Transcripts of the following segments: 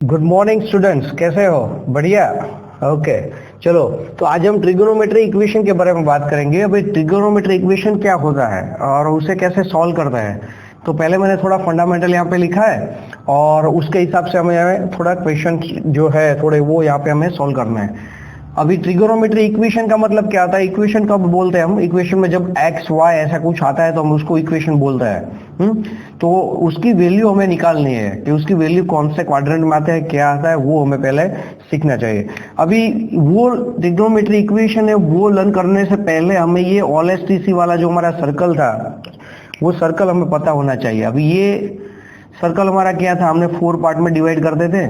Good morning students, कैसे हो? बढ़िया। ओके, चलो तो आज हम ट्रिगोनोमेट्री इक्वेशन के बारे में बात करेंगे। अभी ट्रिगोनोमेट्री इक्वेशन क्या होता है और उसे कैसे सॉल्व करते हैं। तो पहले मैंने थोड़ा फंडामेंटल यहाँ पे लिखा है और उसके हिसाब से हमें थोड़ा क्वेश्चन जो है थोड़े वो यहाँ पे हमें सॉल्व करना है। अभी ट्रिगोनोमेट्री इक्वेशन का मतलब क्या आता है? इक्वेशन कब बोलते हैं हम? इक्वेशन में जब एक्स वाई ऐसा कुछ आता है तो हम उसको इक्वेशन बोलते हैं। तो उसकी वैल्यू हमें निकालनी है कि उसकी वैल्यू कौन से क्वाड्रेंट में आता है, क्या आता है, वो हमें पहले सीखना चाहिए। अभी वो ट्रिगोनोमेट्री इक्वेशन है वो लर्न करने से पहले हमें ये ऑल एस टी सी वाला जो हमारा सर्कल था वो सर्कल हमें पता होना चाहिए। अभी ये सर्कल हमारा क्या था, हमने 4 पार्ट में डिवाइड करते थे।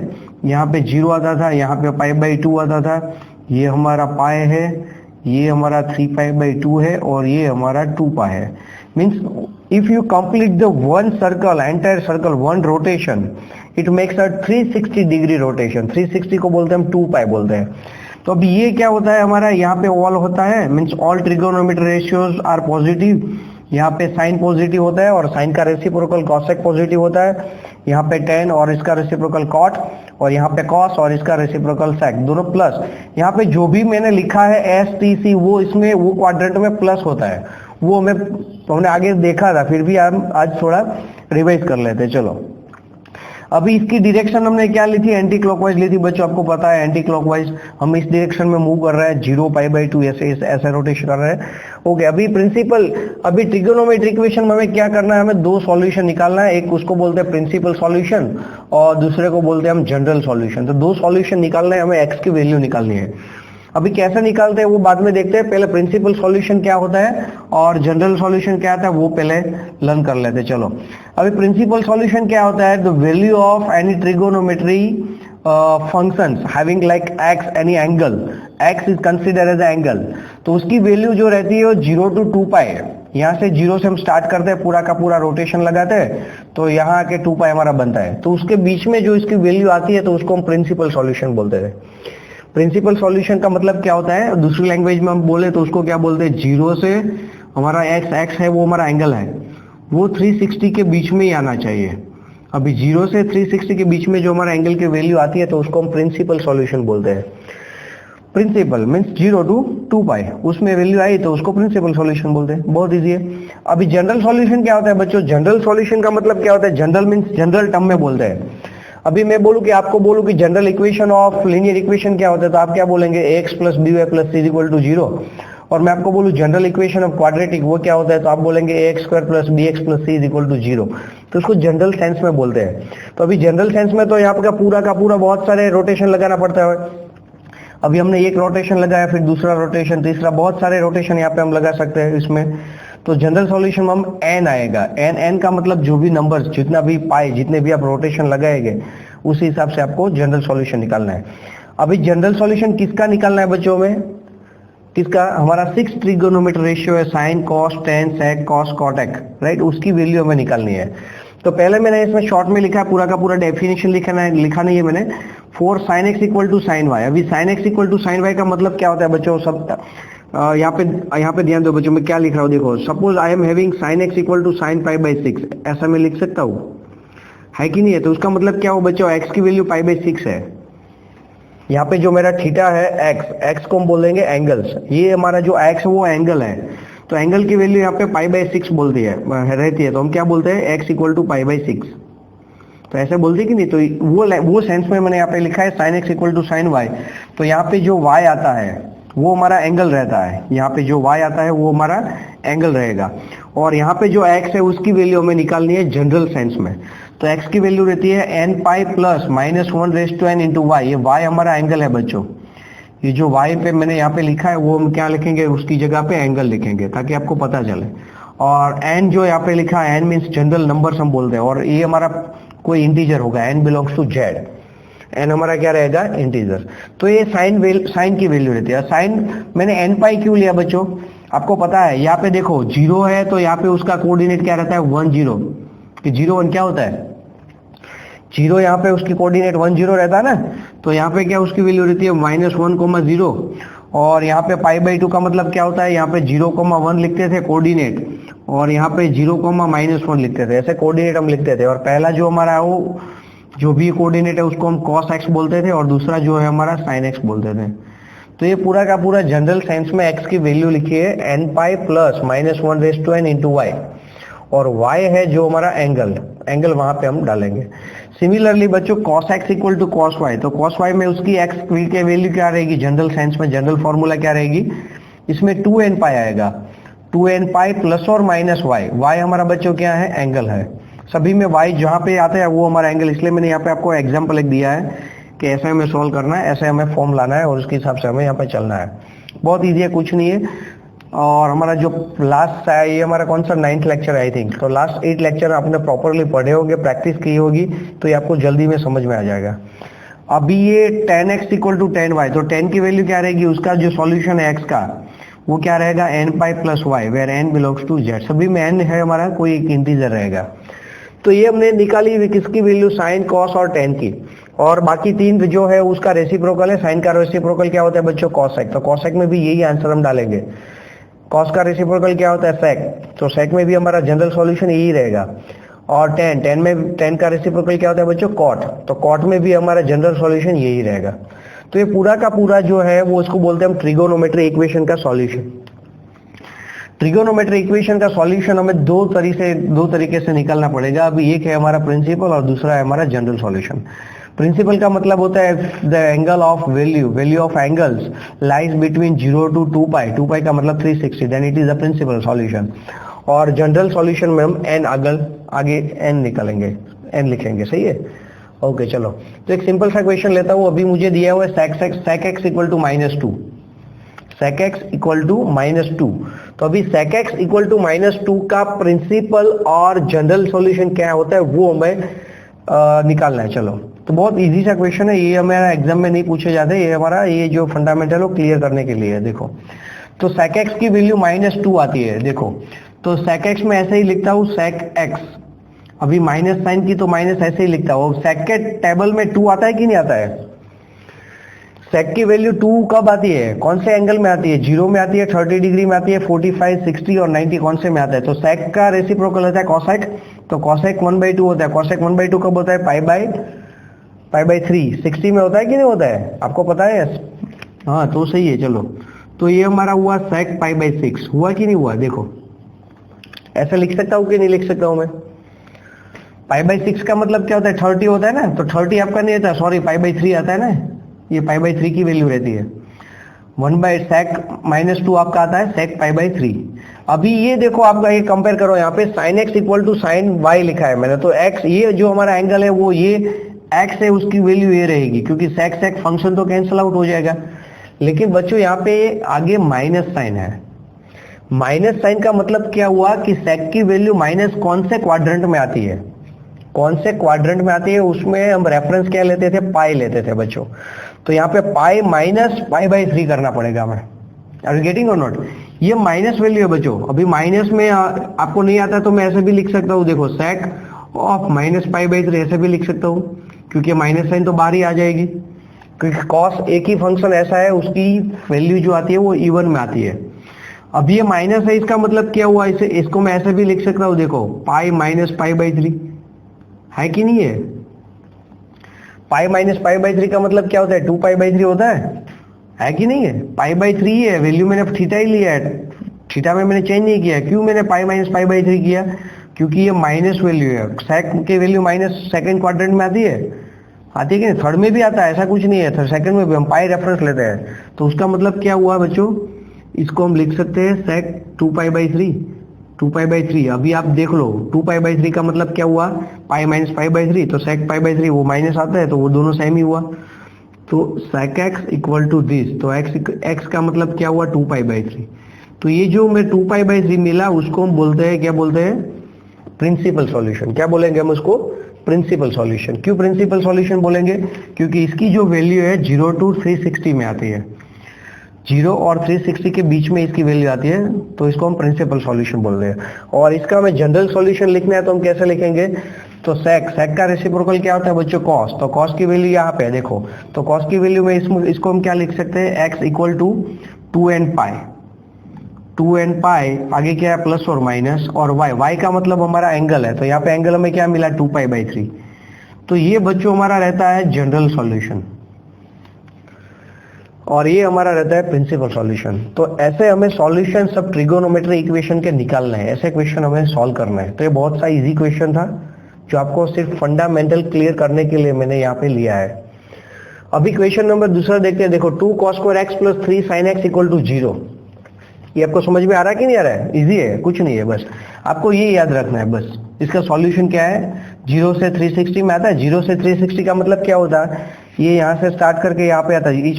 यहाँ पे 0 आता था, यहाँ पे π/2 आता था, ये हमारा पाई है, ये हमारा 3π/2 है और ये हमारा 2π है। Means if you complete the one circle, entire circle, one rotation, it makes a 360 degree rotation. 360 को बोलते हैं हम 2π बोलते हैं। तो अब ये क्या होता है हमारा, यहाँ पे ऑल होता है, means all trigonometry ratios are positive. यहाँ पे साइन पॉजिटिव होता है और साइन का रेसिप्रोकल कॉसेक पॉजिटिव होता है। यहाँ पे tan और इसका रेसिप्रोकल कॉट और यहाँ पे cos और इसका रेसिप्रोकल sec, दोनों प्लस। यहाँ पे जो भी मैंने लिखा है STC वो इसमें वो क्वाड्रेंट में प्लस होता है। वो हमने आगे देखा था, फिर भी हम आज थोड़ा रिवाइज कर लेते हैं। चलो अभी इसकी डायरेक्शन हमने क्या ली थी, एंटी क्लॉकवाइज ली थी बच्चों, आपको पता है एंटी क्लॉकवाइज हम इस डायरेक्शन में मूव कर रहे हैं, 0π/2 ऐसे रोटेशन कर रहे हैं। ओके, अभी प्रिंसिपल, अभी ट्रिगोनोमेट्री इक्वेशन में हमें क्या करना है, हमें 2 सॉल्यूशन निकालना है। एक उसको बोलते हैं प्रिंसिपल सॉल्यूशन और दूसरे को बोलते हैं हम जनरल सॉल्यूशन। तो 2 सॉल्यूशन निकालना है हमें, एक्स की वैल्यू निकालनी है। अभी कैसे निकालते हैं वो बाद में देखते हैं, पहले प्रिंसिपल सॉल्यूशन क्या होता है और जनरल सॉल्यूशन क्या आता है वो पहले लर्न कर लेते हैं। चलो अभी प्रिंसिपल सॉल्यूशन क्या होता है, the value of any trigonometry functions having like x any angle, x is consider as angle, तो उसकी वैल्यू जो रहती है वो 0 to 2π है। यहाँ से 0 से हम स्टार्ट करते हैं, पूरा का पूरा रोटेशन लगाते हैं, तो यहाँ आके 2π हमारा बनता है। तो उसके बीच में जो इसकी वैल्यू आती है तो उसको हम प्रिंसिपल सॉल्यूशन बोलते थे। प्रिंसिपल सॉल्यूशन का मतलब क्या होता है, दूसरी लैंग्वेज में हम बोले तो उसको क्या बोलते हैं, 0 से हमारा एक्स है वो हमारा एंगल है, वो 360 के बीच में ही आना चाहिए। अभी 0 से 360 के बीच में जो हमारा एंगल की वैल्यू आती है तो उसको हम प्रिंसिपल सॉल्यूशन बोलते हैं। प्रिंसिपल मीन्स 0 to 2π, उसमें वैल्यू आई तो उसको प्रिंसिपल सॉल्यूशन बोलते हैं। बहुत इजी है। अभी जनरल सॉल्यूशन क्या होता है बच्चों, जनरल सॉल्यूशन का मतलब क्या होता है, जनरल मीन्स जनरल टर्म में बोलते हैं। अभी मैं बोलूं कि आपको बोलूं कि general equation of linear equation क्या होता है तो आप क्या बोलेंगे, ax + by + c = 0। और मैं आपको बोलूं जनरल इक्वेशन ऑफ क्वाड्रेटिक वो क्या होता है तो आप बोलेंगे ax² + bx + c = 0। तो उसको जनरल सेंस में बोलते हैं। तो अभी जनरल सेंस में तो यहाँ का पूरा बहुत सारे रोटेशन लगाना पड़ता है। अभी हमने एक रोटेशन लगाया, फिर दूसरा रोटेशन, तीसरा, बहुत सारे रोटेशन यहाँ पे हम लगा सकते हैं इसमें। तो जनरल सॉल्यूशन में हम n आएगा, n का मतलब जो भी नंबर, जितना भी पाई, जितने भी आप रोटेशन लगाएंगे उसी हिसाब से आपको जनरल सॉल्यूशन निकालना है। अभी जनरल सॉल्यूशन किसका निकालना है बच्चों में, किसका, हमारा 6 ट्रिगोनोमेट्री रेशियो है, साइन, कॉस, टेन, सेक, कॉस, कॉटेक, राइट, उसकी वैल्यू हमें निकालनी है। तो पहले मैंने इसमें शॉर्ट में लिखा, पूरा का पूरा डेफिनेशन लिखा नहीं है मैंने। 4 sin x = sin y। अभी sin x = sin y का मतलब क्या होता है बच्चों, सब यहाँ पे ध्यान दो बच्चों, मैं क्या लिख रहा हूँ देखो। Suppose I am having sin x = sin π/6, ऐसा मैं लिख सकता हूँ, है कि नहीं है? तो उसका मतलब क्या हो बच्चों, x की वैल्यू π/6 है। यहाँ पे जो मेरा थीटा है x को हम बोलेंगे एंगल्स, ये हमारा जो x है वो एंगल है। तो एंगल की वैल्यू यहाँ पे π/6 बोलती है रहती है, तो हम क्या बोलते हैं, x = π/6। तो ऐसे बोलते कि नहीं, तो वो सेंस में मैंने यहाँ पे लिखा है sin x = sin y। तो यहाँ पे जो y आता है वो हमारा एंगल रहता है, यहाँ पे जो y आता है वो हमारा एंगल रहेगा। और यहाँ पे जो x है उसकी वैल्यू हमें निकालनी है जनरल सेंस में। तो x की वैल्यू रहती है nπ + -1n × y। ये y हमारा एंगल है बच्चों। ये जो y पे मैंने यहाँ पे लिखा है वो हम क्या लिखेंगे, उसकी जगह पे एंगल लिखेंगे ताकि आपको पता चले। और n जो यहाँ पे लिखा है, n मीन्स जनरल नंबर्स हम बोलते हैं, और ये हमारा कोई इंटीजर होगा, n belongs to z, n हमारा क्या रहेगा, इंटीजर। तो ये साइन की वैल्यू रहती है। साइन मैंने nπ क्यों लिया बच्चों, आपको पता है, यहाँ पे देखो 0 है तो यहाँ पे उसका कोऑर्डिनेट क्या रहता है, 1 0, कि 0 1 क्या होता है, 0 यहाँ पे उसकी कोऑर्डिनेट 1 0 रहता है ना। तो यहाँ पे क्या उसकी वैल्यू रहती है -1, 0। और यहाँ पे π/2 का मतलब क्या होता है, यहाँ पे 0, 1 लिखते थे कोऑर्डिनेट, और यहाँ पे 0, -1 लिखते थे, ऐसे कोऑर्डिनेट हम लिखते थे। और पहला जो हमारा वो जो भी कोऑर्डिनेट है उसको हम cos x बोलते थे और दूसरा जो है हमारा sin x बोलते थे। तो ये पूरा का पूरा जनरल साइंस में x की वैल्यू लिखी है n pi plus -1/n into y, और y है जो हमारा एंगल वहां पे हम डालेंगे। सिमिलरली बच्चों cos x equal to cos y, तो cos y में उसकी x की वैल्यू क्या रहेगी, जनरल साइंस में जनरल फॉर्मूला क्या रहेगी, इसमें 2n पाई आएगा, 2n पाई प्लस और माइनस y हमारा बच्चों क्या है, एंगल है। सभी में y जहाँ पे आता है वो हमारा एंगल, इसलिए मैंने यहाँ पे आपको एग्जाम्पल एक दिया है कि ऐसे हमें सोल्व करना है, ऐसे हमें फॉर्म लाना है और उसके हिसाब से हमें यहाँ पे चलना है। बहुत ईजी है, कुछ नहीं है। और हमारा जो लास्ट है ये हमारा कौन सा 9th लेक्चर है आई थिंक, तो लास्ट 8 लेक्चर आपने प्रॉपरली पढ़े होंगे, प्रैक्टिस की होगी, तो ये आपको जल्दी में समझ में आ जाएगा। अभी ये tan x equal to tan y, तो tan की वैल्यू क्या रहेगी, उसका जो सॉल्यूशन है x का वो क्या रहेगा, n pi plus y, where n belongs to z, सभी में n है हमारा, कोई एक इंटीजर रहेगा। तो ये हमने निकाली किसकी वैल्यू, साइन, कॉस और tan की, और बाकी तीन जो है उसका रेसिप्रोकल है। साइन का रेसिप्रोकल क्या होता है बच्चों, cosec, तो cosec में भी यही आंसर हम डालेंगे। cos का रेसिप्रोकल क्या होता है, sec, तो sec में भी हमारा जनरल सॉल्यूशन यही रहेगा। और tan का रेसिप्रोकल क्या होता है बच्चों, cot, तो cot में भी हमारा जनरल सॉल्यूशन यही रहेगा। तो ये पूरा का पूरा जो है वो इसको बोलते हैं हम ट्रिगोनोमेट्री इक्वेशन का सॉल्यूशन। ट्रिगोनोमेट्री इक्वेशन का सॉल्यूशन हमें दो तरीके से निकालना पड़ेगा। अभी एक है हमारा प्रिंसिपल और दूसरा है हमारा जनरल सॉल्यूशन। प्रिंसिपल का मतलब होता है the angle of value of angles lies between 0 to 2 पाई, 2 पाई का मतलब 360, then it is the principal solution. और जनरल सॉल्यूशन में हम एन आगे एन निकालेंगे, एन लिखेंगे, सही है। ओके चलो, तो एक सिंपल सा क्वेश्चन लेता हूं। अभी मुझे दिया हुआ है sec x equal to -2, sec x equal to -2, तो अभी sec x इक्वल टू -2 का प्रिंसिपल और जनरल सॉल्यूशन क्या होता है वो हमें निकालना है। चलो, तो बहुत इजी सा क्वेश्चन है ये, हमारा एग्जाम में नहीं पूछे जाते, ये हमारा ये जो फंडामेंटल वो क्लियर करने के लिए है। देखो, तो sec x की वैल्यू -2 आती है। देखो, तो sec x में ऐसे ही लिखता हूँ sec x, अभी माइनस साइन की तो माइनस ऐसे ही लिखता हूँ। sec के टेबल में 2 आता है कि नहीं आता है, sec की वैल्यू 2 कब आती है, कौन से एंगल में आती है, 0 में आती है, 30 डिग्री में आती है, 45, 60 और 90 कौन से में आता है। तो sec का रेसिप्रोकल होता है cosec, तो cosec 1/2 होता है। cosec 1/2 कब होता है, पाई बाई 3, 60 में होता है कि नहीं होता है, आपको पता है। हाँ तो सही है। चलो, तो ये हमारा हुआ sec π/6, हुआ कि नहीं हुआ। देखो, ऐसा लिख सकता हूँ कि नहीं लिख सकता हूँ मैं, π/6 का मतलब क्या होता है, 30 होता है ना, तो 30 आपका नहीं आता, सॉरी π/3 आता है ना, ये π/3 की वैल्यू रहती है। 1/sec -2 आपका आता है sec π/3। अभी ये देखो, आपका ये कंपेयर करो, यहाँ पे sin x equal to sin y लिखा है मैंने, तो x ये जो हमारा एंगल है वो ये x है, उसकी वैल्यू ये रहेगी, क्योंकि sec फंक्शन तो कैंसिल आउट हो जाएगा। लेकिन बच्चों यहाँ पे आगे माइनस साइन है। माइनस साइन का मतलब क्या हुआ कि sec की वैल्यू माइनस कौन से क्वाड्रेंट में आती है, कौन से क्वाड्रेंट में आती है, उसमें हम रेफरेंस क्या लेते थे, पाई लेते थे बच्चों। तो यहाँ पे पाई माइनस π/3 करना पड़ेगा हमें। आर यू गेटिंग और नॉट, ये माइनस वैल्यू है बच्चों। अभी माइनस में आपको नहीं आता तो मैं ऐसे भी लिख सकता हूँ, देखो sec ऑफ -π/3 ऐसे भी लिख सकता हूँ, क्योंकि माइनस साइन तो बाहर ही आ जाएगी, क्योंकि cos एक ही फंक्शन ऐसा है उसकी वैल्यू जो आती है वो इवन में आती है। अब ये माइनस है, इसका मतलब क्या हुआ, इसे इसको मैं ऐसे भी लिख सकता हूँ, देखो पाई माइनस π/3 है कि नहीं है। पाई माइनस π/3 का मतलब क्या होता है, 2π/3 होता है कि नहीं है। π/3 है, वैल्यू मैंने थीटा ही लिया है, थीटा में मैंने चेंज नहीं किया। क्यों मैंने पाई माइनस π/3 किया, क्योंकि ये माइनस वैल्यू है। sec की वैल्यू माइनस सेकंड क्वाड्रेंट में आती है कि नहीं, थर्ड में भी आता है, ऐसा कुछ नहीं है, सेकंड में भी हम पाई रेफरेंस लेते हैं। तो उसका मतलब क्या हुआ बच्चों, इसको हम लिख सकते हैं sec 2π/3। अभी आप देख लो, 2π/3 का मतलब क्या हुआ, पाई माइनस π/3, तो sec π/3 वो माइनस आता है, तो वो दोनों सेम ही हुआ। तो sec x equal to this, तो x का मतलब क्या हुआ, 2π/3। तो ये जो मैं 2π/3 मिला उसको हम बोलते हैं, क्या बोलते हैं, प्रिंसिपल सॉल्यूशन। क्या बोलेंगे हम उसको, प्रिंसिपल सॉल्यूशन। क्यों प्रिंसिपल सॉल्यूशन बोलेंगे, क्योंकि इसकी जो वैल्यू है 0 to 360 में आती है, 0 और 360 के बीच में इसकी वैल्यू आती है, तो इसको हम प्रिंसिपल सॉल्यूशन बोल रहे हैं। और इसका हमें जनरल सॉल्यूशन लिखना है तो हम कैसे लिखेंगे, तो sec का रेसिप्रोकल क्या होता है बच्चों, cos, तो cos की वैल्यू यहाँ पे है, देखो, तो cos की वैल्यू में इसको हम क्या लिख सकते हैं, x इक्वल टू 2n पाई, आगे क्या है प्लस और माइनस, और y का मतलब हमारा एंगल है, तो यहाँ पे एंगल हमें क्या मिला, 2π/3। तो ये बच्चों हमारा रहता है जनरल सॉल्यूशन और ये हमारा रहता है प्रिंसिपल सॉल्यूशन। तो ऐसे हमें सॉल्यूशन सब ट्रिगोनोमेट्री इक्वेशन के निकालना है, ऐसे क्वेश्चन हमें सॉल्व करना है। तो ये बहुत सा इजी क्वेश्चन था जो आपको सिर्फ फंडामेंटल क्लियर करने के लिए मैंने यहाँ पे लिया है। अभी क्वेश्चन नंबर दूसरा देखते हैं। देखो 2 cos square x plus 3 sin x equal to 0। ये आपको समझ में आ रहा है कि नहीं आ रहा है? इजी है, कुछ नहीं है, बस आपको ये याद रखना है। बस इसका सॉल्यूशन क्या है, 0 से 360 में आता है। 0 से 360 का मतलब क्या होता है, ये यहाँ से स्टार्ट करके यहाँ पे आता है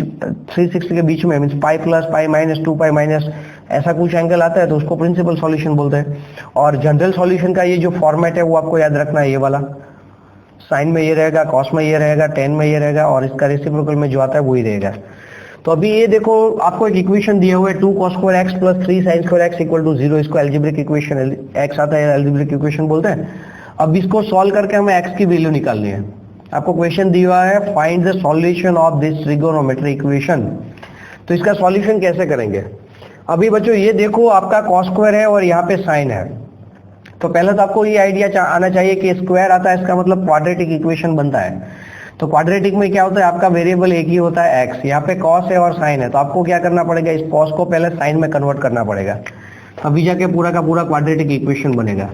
360 के बीच में, means pi plus pi minus 2 pi minus ऐसा कुछ एंगल आता है, तो उसको प्रिंसिपल सॉल्यूशन बोलते हैं। और जनरल सॉल्यूशन का ये जो फॉर्मेट है वो आपको याद रखना है, ये वाला साइन में ये रहेगा, कॉस में ये रहेगा, टेन में ये रहेगा और इसका रेसिप्रोकल में जो आता है वही रहेगा। तो अभी ये देखो आपको एक इक्वेशन दिया हुआ है 2 cos square x plus 3 sin square x equal to 0। इसको एल्जेब्रिक इक्वेशन एक्स आता है, एल्जेब्रिक इक्वेशन बोलते हैं। अब इसको सॉल्व करके हमें एक्स की वैल्यू निकालनी है। आपको क्वेश्चन दिया हुआ है find the solution of this trigonometry equation. तो इसका सॉल्यूशन कैसे करेंगे? अभी बच्चों ये देखो आपका cos स्क्वायर है और यहाँ पे साइन है। तो पहले तो आपको ये आइडिया आना चाहिए कि स्क्वायर आता है इसका मतलब क्वाड्रेटिक इक्वेशन बनता है। तो क्वाड्रेटिक में क्या होता है, आपका वेरिएबल एक ही होता है x, यहाँ पे cos है और साइन है। तो आपको क्या करना पड़ेगा, इस cos को पहले साइन में कन्वर्ट करना पड़ेगा, अभी जाके पूरा का पूरा क्वाड्रेटिक इक्वेशन बनेगा।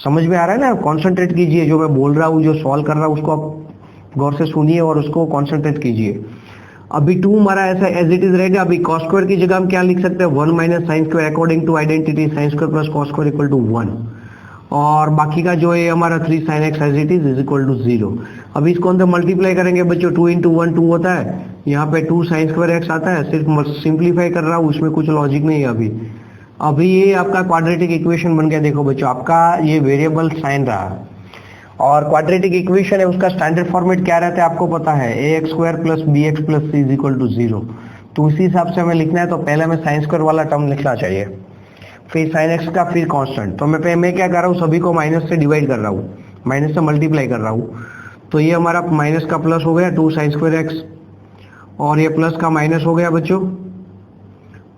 समझ में आ रहा है ना? कॉन्सेंट्रेट कीजिए, जो मैं बोल रहा हूँ, जो सॉल्व कर रहा हूँ उसको आप गौर से सुनिए और उसको कॉन्सेंट्रेट कीजिए। अभी 2 हमारा ऐसा एज इट इज रहेगा। अभी cos स्क्वायर की जगह हम क्या लिख सकते हैं, 1 minus sine square according to identity, sine square plus cos square equal to 1। और बाकी का जो है हमारा 3 sin x as it is equal to 0। अभी इसको अंदर मल्टीप्लाई करेंगे बच्चों, 2 इंटू 1 2 होता है, यहाँ पे 2 sin स्क्वायर x आता है। सिर्फ सिंप्लीफाई कर रहा हूँ, उसमें कुछ लॉजिक नहीं है। अभी ये आपका क्वाड्रेटिक इक्वेशन बन गया। देखो बच्चों आपका ये वेरिएबल साइन रहा और क्वाड्रेटिक इक्वेशन है, उसका स्टैंडर्ड फॉर्मेट क्या रहता है आपको पता है, ax square plus bx plus c is equal to 0। तो उसी हिसाब से हमें लिखना है। तो पहले हमें साइन स्क्वायर वाला टर्म लिखना चाहिए, फिर साइन एक्स का, फिर कांस्टेंट। तो मैं क्या कर रहा हूँ, सभी को माइनस से डिवाइड कर रहा हूँ, माइनस से मल्टीप्लाई कर रहा हूँ। तो ये हमारा माइनस का प्लस हो गया 2 sin स्क्वायर एक्स और ये प्लस का माइनस हो गया बच्चों,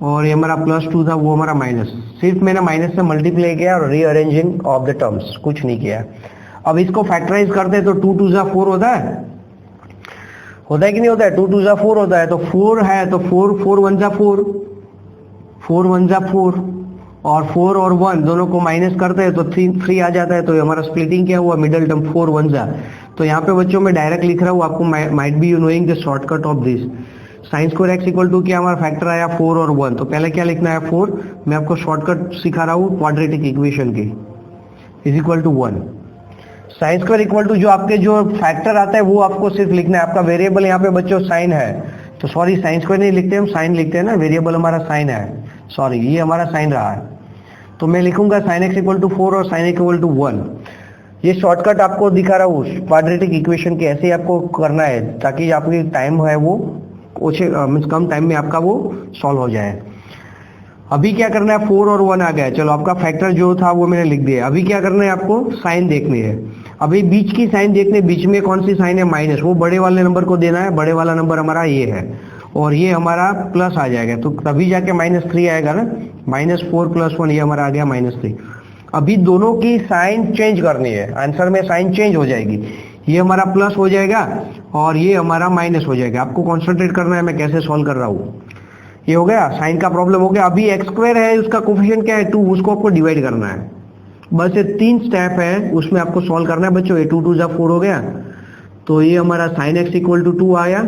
और ये हमारा प्लस 2 था वो हमारा माइनस। सिर्फ मैंने माइनस से मल्टीप्लाई किया और रीअरेंजिंग ऑफ द टर्म्स, कुछ नहीं किया। अब इसको फैक्टराइज करते हैं तो 2 2 जा 4 होता है कि नहीं होता है? 2 2 जा 4 होता है। तो 4 है तो 4 4 1 जा 4, 4 1 जा 4 और 4 और 1 दोनों को माइनस करते हैं तो 3 आ जाता है। तो हमारा स्प्लिटिंग क्या हुआ, मिडल टर्म 4 1 जा। तो यहाँ पे बच्चों मैं डायरेक्ट लिख रहा हूँ, आपको might be you knowing the shortcut of this. Sine square x equal to क्या हमारा फैक्टर आया 4 और 1। तो पहले क्या लिखना है 4, मैं आपको शॉर्टकट सिखा रहा हूँ क्वाड्रेटिक इक्वेशन की, is equal to 1। Sine square equal to जो आपके जो फैक्टर आता है वो आपको सिर्फ लिखना है। आपका वेरिएबल यहाँ पे बच्चों साइन है, तो सॉरी साइन स्क्वायर नहीं लिखते हम, साइन लिखते हैं ना, वेरिएबल हमारा साइन है, सॉरी ये हमारा साइन रहा है। तो मैं लिखूंगा साइन एक्स इक्वल टू 4 और साइन इक्वल टू 1। ये शॉर्टकट आपको दिखा रहा हूँ क्वाड्रेटिक इक्वेशन के, ऐसे ही आपको करना है ताकि आपकी टाइम है वो मीन्स कम टाइम में आपका वो सॉल्व हो जाए। अभी क्या करना है, 4 और 1 आ गया, चलो आपका फैक्टर जो था वो मैंने लिख दिया। अभी क्या करना है, आपको साइन देखनी है। अभी बीच की साइन देखने, बीच में कौन सी साइन है, माइनस, वो बड़े वाले नंबर को देना है। बड़े वाला नंबर हमारा ये है और ये हमारा प्लस आ जाएगा, तो तभी जाके -3 आएगा ना, -4 + 1 ये हमारा आ गया -3। अभी दोनों की साइन चेंज करनी है, आंसर में साइन चेंज हो जाएगी, ये हमारा प्लस हो जाएगा और ये हमारा माइनस हो जाएगा। आपको कॉन्सेंट्रेट करना है मैं कैसे सॉल्व कर रहा हूँ। ये हो गया, साइन का प्रॉब्लम हो गया। अभी एक्स स्क्वायर है, उसका कोफिशिएंट क्या है 2, उसको आपको डिवाइड करना है। बस ये 3 स्टेप है, उसमें आपको सॉल्व करना है बच्चों। ये 2 2 जा 4 हो गया, तो ये हमारा साइन एक्स इक्वल टू 2 आया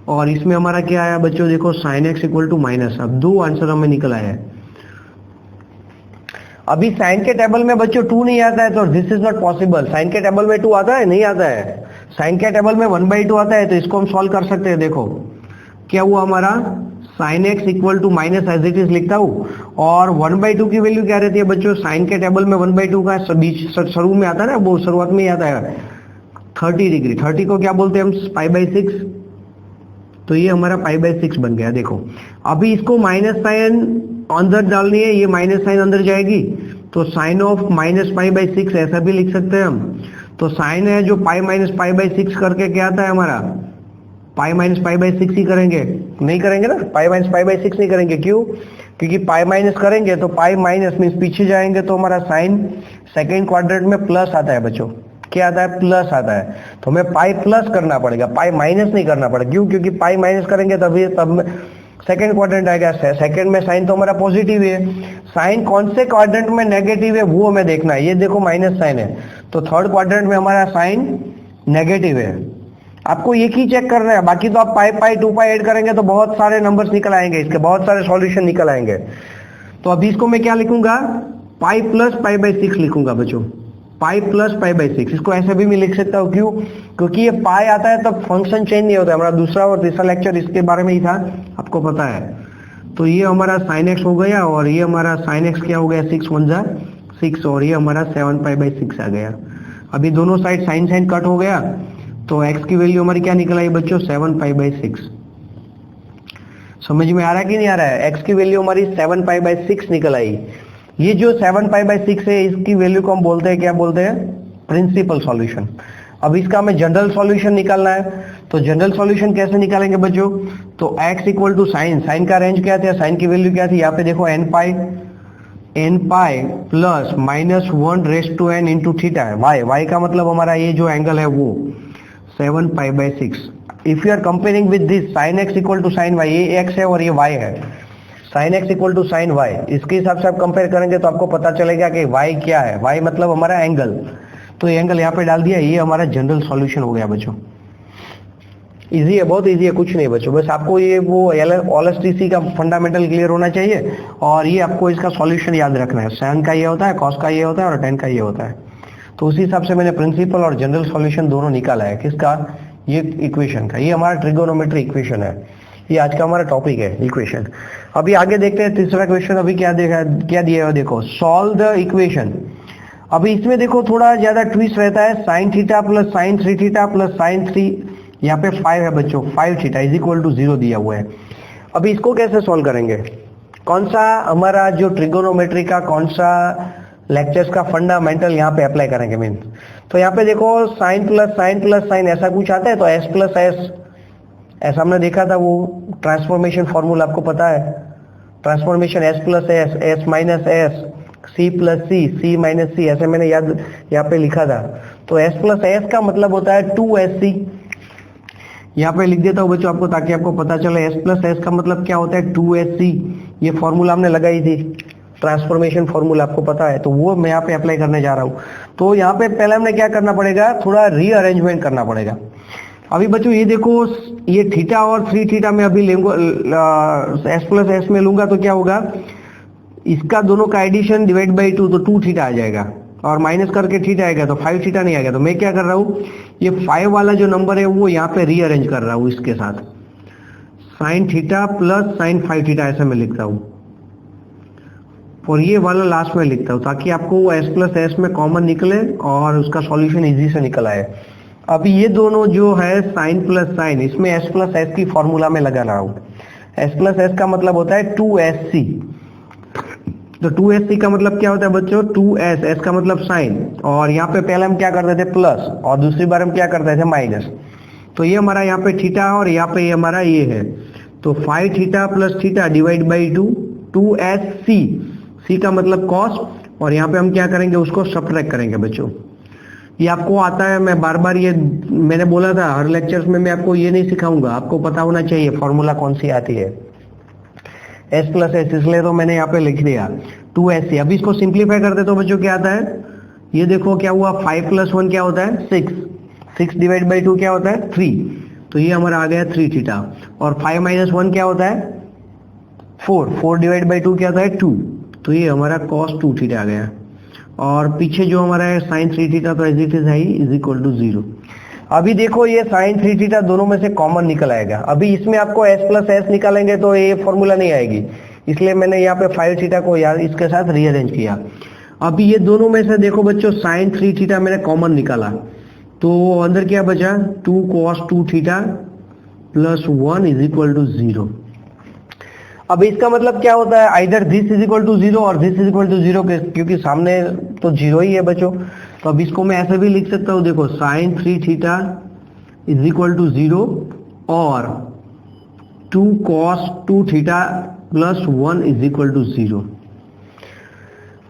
और इसमें हमारा क्या आया बच्चों, देखो sine x equal to minus. अब 2 आंसर हमें निकल आया है। अभी साइन के टेबल में बच्चों 2 नहीं आता है, तो this is not possible. Sine के टेबल में 2 आता है, नहीं आता है। साइन के टेबल में 1/2 आता है, तो इसको हम सॉल्व कर सकते हैं। देखो क्या हुआ हमारा, sine x equal to minus as it is लिखता हूँ और 1/2 की वैल्यू क्या रहती है बच्चों, साइन के टेबल में 1/2 का बीच शुरू में आता है ना, वो शुरुआत में ही आता है 30 डिग्री। 30 को क्या बोलते हैं हम, π/6। तो ये हमारा π/6 बन गया। देखो अभी इसको माइनस साइन अंदर डालनी है, ये माइनस साइन अंदर जाएगी, तो साइन ऑफ -π/6 ऐसा भी लिख सकते हैं हम। तो साइन है जो π - π/6 करके क्या आता है हमारा, π - π/6 ही करेंगे, नहीं करेंगे ना, π - π/6 नहीं करेंगे। क्यों, क्योंकि π माइनस करेंगे तो π माइनस मीन्स पीछे जाएंगे तो हमारा साइन सेकेंड क्वाड्रेंट में प्लस आता है बच्चों, क्या आता है, प्लस आता है। तो हमें पाई प्लस करना पड़ेगा, पाई माइनस नहीं करना पड़ेगा। क्यों? क्योंकि पाई माइनस करेंगे तब सेकंड क्वाड्रेंट आएगा। सेकंड में साइन तो हमारा पॉजिटिव है, साइन कौन से क्वाड्रेंट में नेगेटिव है वो हमें देखना है। ये देखो माइनस साइन है, तो थर्ड क्वाड्रेंट में हमारा साइन नेगेटिव है। आपको एक ही चेक करना है, बाकी तो आप पाई पाई 2 पाई ऐड करेंगे तो बहुत सारे नंबर्स निकल आएंगे, इसके बहुत सारे सॉल्यूशन निकल आएंगे। तो अभी इसको मैं क्या लिखूंगा, पाई प्लस पाई बाई 6 लिखूंगा बच्चों, पाई प्लस पाई बाई 6। इसको ऐसे भी मैं लिख सकता हूँ। क्यों? क्योंकि ये पाई आता है तब फंक्शन चेंज नहीं होता है। हमारा दूसरा और तीसरा लेक्चर इसके बारे में ही था, आपको पता है। तो ये हमारा साइन एक्स हो गया और ये हमारा साइन एक्स क्या हो गया, 6 1 जा 6, और ये हमारा 7 पाई बाई 6 आ गया। अभी दोनों साइड साइन साइन कट हो गया, तो एक्स की वैल्यू हमारी क्या निकल आई बच्चों, 7 पाई बाई 6। समझ में आ रहा है कि नहीं आ रहा है? एक्स की वैल्यू हमारी 7 पाई बाई 6 निकल आई। ये जो 7 पाई बाई 6 है, इसकी वैल्यू को हम बोलते हैं, क्या बोलते हैं, प्रिंसिपल सॉल्यूशन। अब इसका हमें जनरल सॉल्यूशन निकालना है। तो जनरल सॉल्यूशन कैसे निकालेंगे बच्चों, तो x equal to sine, sine का रेंज क्या था, साइन की वैल्यू क्या थी, यहाँ पे देखो n pi plus minus 1 raise to n into theta है। y का मतलब हमारा ये जो एंगल है वो 7 pi by 6। If you are comparing with this sine x equal to sine y, ये x है और ये y है, sine x equal to sine y, इसके हिसाब से आप कंपेयर करेंगे तो आपको पता चलेगा कि y क्या है। y मतलब हमारा एंगल, तो ये एंगल यहाँ पे डाल दिया, ये हमारा जनरल सॉल्यूशन हो गया बच्चों। इजी है, बहुत इजी है, कुछ नहीं बच्चों, बस आपको ये वो OLSTC का फंडामेंटल क्लियर होना चाहिए और ये आपको इसका सॉल्यूशन याद रखना है। साइन का ये होता है, कॉस का ये होता है और टेन का ये होता है। तो उसी हिसाब से मैंने प्रिंसिपल और जनरल सॉल्यूशन दोनों निकाला है। किसका? ये इक्वेशन का। ये हमारा ट्रिगोनोमेट्री इक्वेशन है, ये आज का हमारा टॉपिक है, इक्वेशन। अभी आगे देखते हैं तीसरा क्वेश्चन। अभी क्या दिया है देखो, सॉल्व द इक्वेशन। अभी इसमें देखो थोड़ा ज्यादा ट्विस्ट रहता है, sine theta plus sign 3 theta plus sign 3, यहाँ पे 5 है बच्चों, 5 थीटा इज इक्वल टू 0 दिया हुआ है। अभी इसको कैसे सॉल्व करेंगे, कौन सा हमारा जो ट्रिगोनोमेट्री का कौन सा लेक्चर्स का फंडामेंटल यहाँ पे अप्लाई करेंगे मीन। तो यहाँ पे देखो साइन प्लस साइन ऐसा कुछ आता है, तो एस प्लस एस, ऐसा हमने देखा था, वो ट्रांसफॉर्मेशन फॉर्मूला आपको पता है, transformation S plus S, S minus S, C plus C, C minus C, ऐसे मैंने याद यहाँ पे लिखा था। तो एस प्लस एस का मतलब होता है 2SC। यहाँ पे लिख देता हूँ बच्चों आपको, ताकि आपको पता चले एस प्लस एस का मतलब क्या होता है, 2SC। ये फॉर्मूला हमने लगाई थी, ट्रांसफॉर्मेशन फॉर्मूला आपको पता है, तो वो मैं यहाँ पे अप्लाई करने जा रहा हूँ। तो यहाँ पे पहले हमने क्या करना पड़ेगा, थोड़ा रीअरेंजमेंट करना पड़ेगा। अभी बच्चों ये देखो, ये थीटा और 3 थीटा में अभी लूंगा, एस प्लस एस में लूंगा तो क्या होगा, इसका दोनों का एडिशन डिवाइड बाई 2, तो 2 थीटा आ जाएगा, और माइनस करके थीटा आएगा, तो 5 थीटा नहीं आएगा। तो मैं क्या कर रहा हूँ, ये 5 वाला जो नंबर है वो यहाँ पे रीअरेंज कर रहा हूँ इसके साथ, sine theta plus sign 5 theta ऐसे मैं लिखता हूँ, और ये वाला लास्ट में लिखता हूँ, ताकि आपको वो एस प्लस एस में कॉमन निकले और उसका सॉल्यूशन इजी से निकल आए। अभी ये दोनों जो है साइन प्लस साइन, इसमें एस प्लस एस की फॉर्मूला में लगा रहा हूँ। एस प्लस एस का मतलब होता है 2SC। तो 2SC का मतलब क्या होता है बच्चों, 2S, एस का मतलब साइन, और यहाँ पे पहले हम क्या करते थे प्लस, और दूसरी बार हम क्या करते थे माइनस। तो ये हमारा यहाँ पे थीटा और यहाँ पे हमारा ये है, तो 5 theta plus theta divide by 2SC, सी का मतलब कॉस, और यहाँ पे हम क्या करेंगे, उसको सब्ट्रैक्ट करेंगे बच्चों। ये आपको आता है, मैं बार बार ये मैंने बोला था हर लेक्चर्स में मैं आपको ये नहीं सिखाऊंगा, आपको पता होना चाहिए फॉर्मूला कौन सी आती है, एस प्लस एस, इसलिए तो मैंने यहाँ पे लिख दिया 2SC। अभी इसको सिंप्लीफाई करते तो बच्चों क्या आता है, ये देखो क्या हुआ, 5 प्लस 1 क्या होता है 6, 6 डिवाइड बाई 2 क्या होता है 3, तो ये हमारा आ गया 3 थीटा, और 5 माइनस 1 क्या होता है 4, 4 डिवाइड बाई 2 क्या होता है 2, तो ये हमारा cos 2 थीटा आ गया, और पीछे जो हमारा है साइन 3 थीटा, तो एज इट इज है इज इक्वल टू 0। अभी देखो ये साइन 3 थीटा दोनों में से कॉमन निकल आएगा। अभी इसमें आपको एस प्लस एस निकालेंगे तो ये फॉर्मूला नहीं आएगी, इसलिए मैंने यहाँ पे 5 थीटा को यार इसके साथ रीअरेंज किया। अभी ये दोनों में से देखो बच्चों साइन 3 थीटा मैंने कॉमन निकाला, तो अंदर क्या बचा 2 cos 2 theta plus 1 is equal to 0। अब इसका मतलब क्या होता है, either this is equal to 0 और दिस इज इक्वल टू 0, क्योंकि सामने तो 0 ही है बच्चों। तो अब इसको मैं ऐसे भी लिख सकता हूँ, देखो sine 3 theta is equal to 0 और 2 cos 2 theta plus 1 is equal to 0।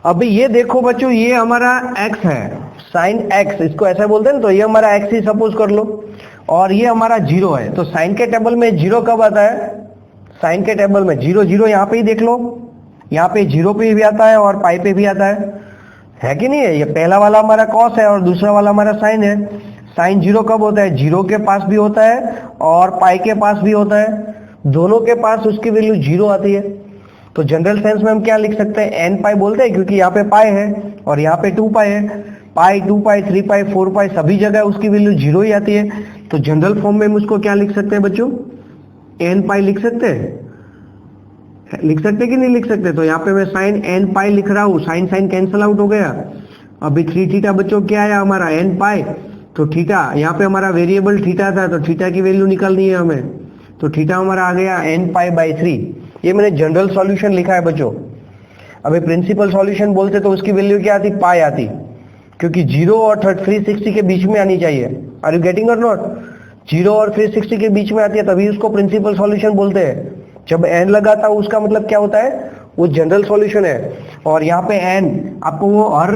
अभी ये देखो बच्चों, ये हमारा x है, साइन x, इसको ऐसा बोलते हैं ना, तो ये हमारा x ही सपोज कर लो, और ये हमारा 0 है। तो साइन के टेबल में 0 कब आता है? साइन के टेबल में 0 0 यहाँ पे ही देख लो, यहाँ पे 0 पे भी आता है और पाई पे भी आता है कि नहीं है? ये पहला वाला हमारा कॉस है और दूसरा वाला हमारा साइन है। साइन 0 कब होता है? 0 के पास भी होता है और पाई के पास भी होता है, दोनों के पास उसकी वैल्यू 0 आती है। तो जनरल सेंस में हम क्या लिख सकते हैं? एन पाई बोलते हैं, क्योंकि यहाँ पे पाई है और यहाँ पे 2 पाई है। पाई, 2 पाई, 3 पाई, 4 पाई सभी जगह उसकी वैल्यू 0 ही आती है। तो जनरल फॉर्म में हम उसको क्या लिख सकते हैं बच्चों? एन पाई लिख सकते हैं, लिख सकते कि नहीं लिख सकते? तो यहाँ पे मैं साइन एन पाई लिख रहा हूँ, साइन साइन कैंसिल आउट हो गया। अभी 3 थीटा बच्चों क्या आया हमारा? एन पाई। तो थीटा, यहाँ पे हमारा वेरिएबल थीटा था, तो थीटा की वैल्यू निकालनी है हमें, तो थीटा हमारा आ गया एन पाई बाई 3। ये मैंने जनरल सॉल्यूशन लिखा है बच्चों। अभी प्रिंसिपल सॉल्यूशन बोलते तो उसकी वैल्यू क्या आती? पाई आती, क्योंकि 0 और 360 के बीच में आनी चाहिए। आर यू गेटिंग और नॉट? 0 और 360 के बीच में आती है, तभी उसको प्रिंसिपल सॉल्यूशन बोलते हैं। जब एन लगाता हूं उसका मतलब क्या होता है? वो जनरल सॉल्यूशन है। और यहाँ पे एन आपको वो हर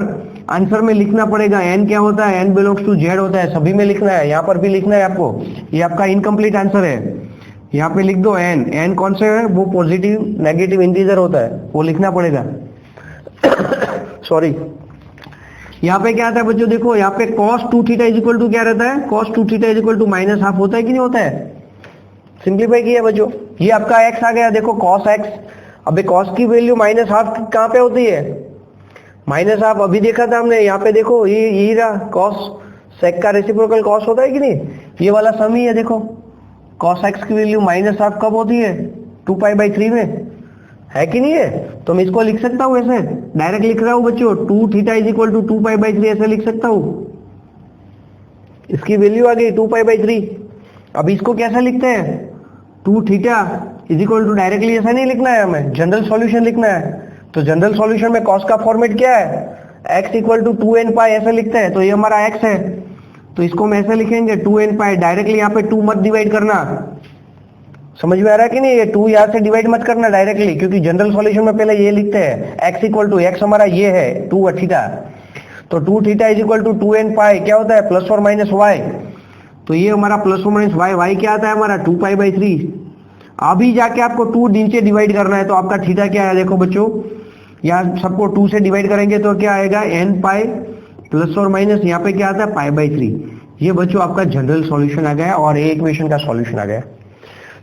आंसर में लिखना पड़ेगा। एन क्या होता है? एन बिलोंग्स टू जेड होता है, सभी में लिखना है, यहाँ पर भी लिखना है आपको। ये आपका इनकम्प्लीट आंसर है, यहाँ पे लिख दो एन। एन कौन से है? वो पॉजिटिव नेगेटिव इंटीजर होता है, वो लिखना पड़ेगा। सॉरी, यहाँ पे क्या आता है बच्चों? देखो यहाँ पे cos 2 theta is equal to क्या रहता है? cos 2 theta is equal to -half होता है कि नहीं होता है? सिंप्लीफाई किया बच्चों, ये आपका x आ गया, देखो cos x। अबे cos की वैल्यू -हाफ कहाँ पे होती है? -हाफ अभी देखा था हमने, यहाँ पे देखो ये रहा cos, sec का रेसिप्रोकल cos होता है कि नहीं? ये वाला सम ही है, देखो cos x की वैल्यू -हाफ कब होती है? 2 पाई बाई 3 में, है कि नहीं है? तो मैं इसको लिख सकता हूँ ऐसे, डायरेक्ट लिख रहा हूँ बच्चों, 2 theta is equal to 2 pi by 3 ऐसे लिख सकता हूँ। इसकी वैल्यू आ गई 2 पाई बाई 3। अब इसको कैसे लिखते हैं? 2 theta is equal to, directly ऐसा नहीं लिखना है हमें, जनरल सॉल्यूशन लिखना है। तो जनरल सॉल्यूशन में cos का फॉर्मेट क्या है? x इक्वल टू 2n पाई ऐसे लिखते हैं, तो ये हमारा x है, तो इसको हम ऐसे लिखेंगे 2n पाई। डायरेक्टली यहाँ पे 2 मत डिवाइड करना, समझ में आ रहा है कि नहीं? ये 2 यहाँ से डिवाइड मत करना डायरेक्टली, क्योंकि जनरल सॉल्यूशन में पहले ये लिखते हैं x इक्वल टू, x हमारा ये है 2 थीटा, तो 2 theta is equal to 2n pi क्या होता है? प्लस और माइनस y। तो ये हमारा प्लस और माइनस y क्या आता है हमारा? 2 पाई बाई 3। अभी जाके आपको 2 नीचे डिवाइड करना है, तो आपका थीटा क्या है? देखो बच्चों, यहाँ सबको 2 से डिवाइड करेंगे तो क्या आएगा? n पाई प्लस और माइनस, यहाँ पे क्या आता है? पाई बाई 3। ये बच्चों आपका जनरल सॉल्यूशन आ गया और ए इक्वेशन का सॉल्यूशन आ गया।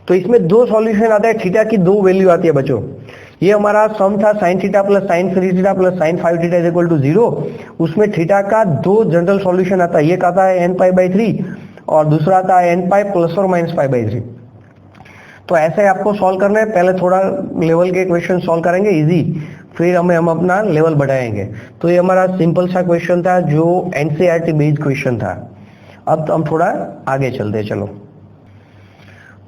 तो इसमें 2 सॉल्यूशन आता है, थीटा की 2 वैल्यू आती है बच्चों। ये हमारा सम था sin theta plus sin 3 theta plus sin 5 theta is equal to 0। उसमें थीटा का 2 जनरल सॉल्यूशन आता है, एक आता है n पाई बाई 3 और दूसरा आता है n पाई प्लस और माइनस पाई बाई 3। तो ऐसे आपको सॉल्व करना है, पहले थोड़ा लेवल के क्वेश्चन सॉल्व करेंगे इजी, फिर हम अपना लेवल बढ़ाएंगे। तो ये हमारा सिंपल सा क्वेश्चन था जो एनसीईआरटी बेस्ड क्वेश्चन था। अब हम थोड़ा आगे चलते हैं, चलो।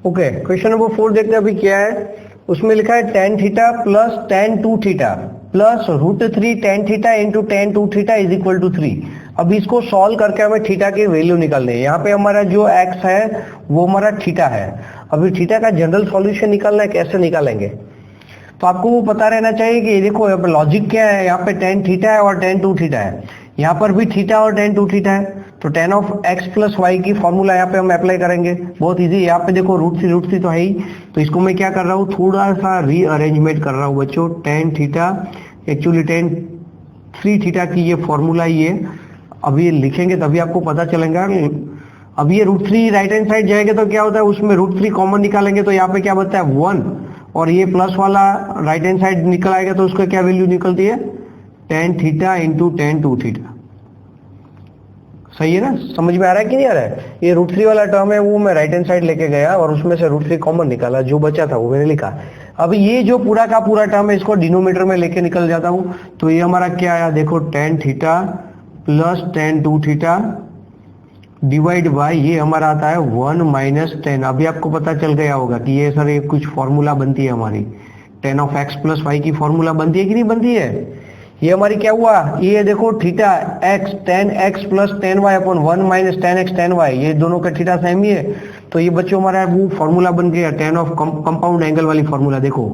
ओके, क्वेश्चन नंबर 4 देखते हैं अभी क्या है। उसमें लिखा है tan theta plus tan 2 theta plus √3 tan theta into tan 2 theta is equal to 3। अब इसको सॉल्व करके हमें थीटा की वैल्यू निकालनी है। यहाँ पे हमारा जो x है वो हमारा थीटा है। अभी थीटा का जनरल सॉल्यूशन निकालना है, कैसे निकालेंगे? तो आपको वो पता रहना चाहिए कि देखो यहाँ पे लॉजिक क्या है, यहाँ पे tan थीटा है और tan 2 थीटा है, यहाँ पर भी थीटा और tan 2 थीटा है। तो tan of x plus y की फॉर्मूला यहाँ पे हम अप्लाई करेंगे, बहुत इजी। यहाँ पे देखो √3 तो है ही, तो इसको मैं क्या कर रहा हूँ, थोड़ा सा रीअरेंजमेंट कर रहा हूँ बच्चों। tan theta actually tan 3 theta की ये फॉर्मूला ही है। अब ये लिखेंगे तभी आपको पता चलेगा। अब ये √3 राइट हैंड साइड जाएगा तो क्या होता है, उसमें √3 कॉमन निकालेंगे तो यहाँ पे क्या बचता है 1, और ये प्लस वाला राइट हैंड साइड निकल आएगा तो उसका क्या वैल्यू निकलती है? tan theta into tan 2 theta. सही है ना? समझ में आ रहा है कि नहीं आ रहा है? ये √3 वाला टर्म है वो मैं राइट हैंड साइड लेके गया और उसमें से √3 कॉमन निकाला, जो बचा था वो मैंने लिखा। अब ये जो पूरा का पूरा टर्म है इसको डिनोमिनेटर में लेके निकल जाता हूँ, तो ये हमारा क्या आया देखो, tan theta plus tan 2 theta divide by ये हमारा आता है 1 माइनस tan। अभी आपको पता चल गया होगा कि ये सर ये कुछ फॉर्मूला बनती है हमारी, tan of x plus y की फॉर्मूला बनती है कि नहीं बनती है? ये हमारी क्या हुआ, ये देखो theta x tan x plus tan y upon 1 minus tan x tan y, ये दोनों का थीटा सेम ही है। तो ये बच्चों हमारा वो फॉर्मूला बन गया tan ऑफ कंपाउंड एंगल वाली फॉर्मूला। देखो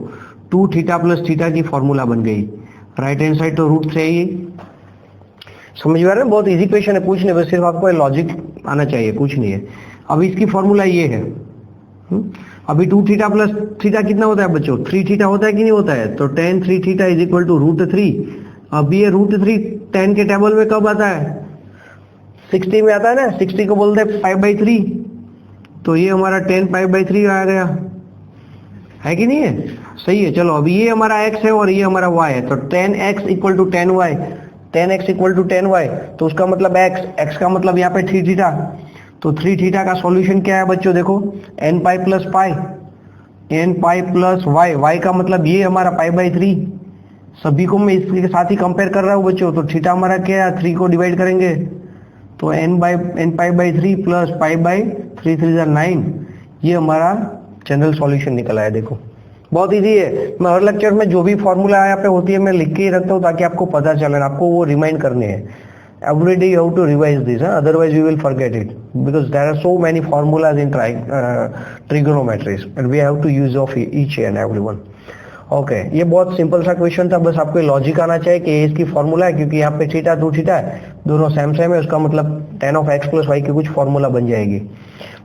2 थीटा प्लस थीटा की फॉर्मूला बन गई। राइट हैंड साइड तो रूट 3 ही। समझ में आ रहा है? बहुत इजी क्वेश्चन है, कुछ नहीं, बस सिर्फ आपको लॉजिक आना चाहिए, कुछ नहीं है। अभी इसकी फॉर्मूला ये है, अभी 2 थीटा प्लस थीटा कितना होता है बच्चों? 3 थीटा होता है कि नहीं होता है? तो tan 3 theta is equal to √3। अब ये √3 tan के टेबल में कब आता है? 60 में आता है ना, 60 को बोलते हैं π/3, तो ये हमारा tan π/3 आ गया, है कि नहीं है? सही है। चलो अभी ये हमारा x है और ये हमारा y है, तो tan x equal to tan y, tan x equal to tan y, तो उसका मतलब x का मतलब यहाँ पे 3 थीटा, तो 3 थीटा का सॉल्यूशन क्या है बच्चों? देखो n pi plus pi, n pi plus y का मतलब ये हमारा π/3। सभी को मैं इसके साथ ही कंपेयर कर रहा हूँ बच्चों, तो थीटा हमारा क्या है? 3 को डिवाइड करेंगे तो n पाई/3 प्लस π/3 3 9, ये हमारा जनरल सॉल्यूशन निकला है। देखो बहुत इजी है। मैं हर लेक्चर में जो भी फॉर्मूला यहाँ पे होती है मैं लिख के ही रखता हूँ ताकि आपको पता चले, आपको वो रिमाइंड करने हैं। Every day you have to revise this, otherwise you will forget it, because there are so many formulas in trigonometry and we have to use of each and every one. Okay ये बहुत simple सा question था, बस आपको logic आना चाहिए कि इसकी फॉर्मूला है, क्योंकि यहाँ पे थीटा 2 थीटा है, दोनों सेम है, उसका मतलब tan of x plus y की कुछ फॉर्मूला बन जाएगी।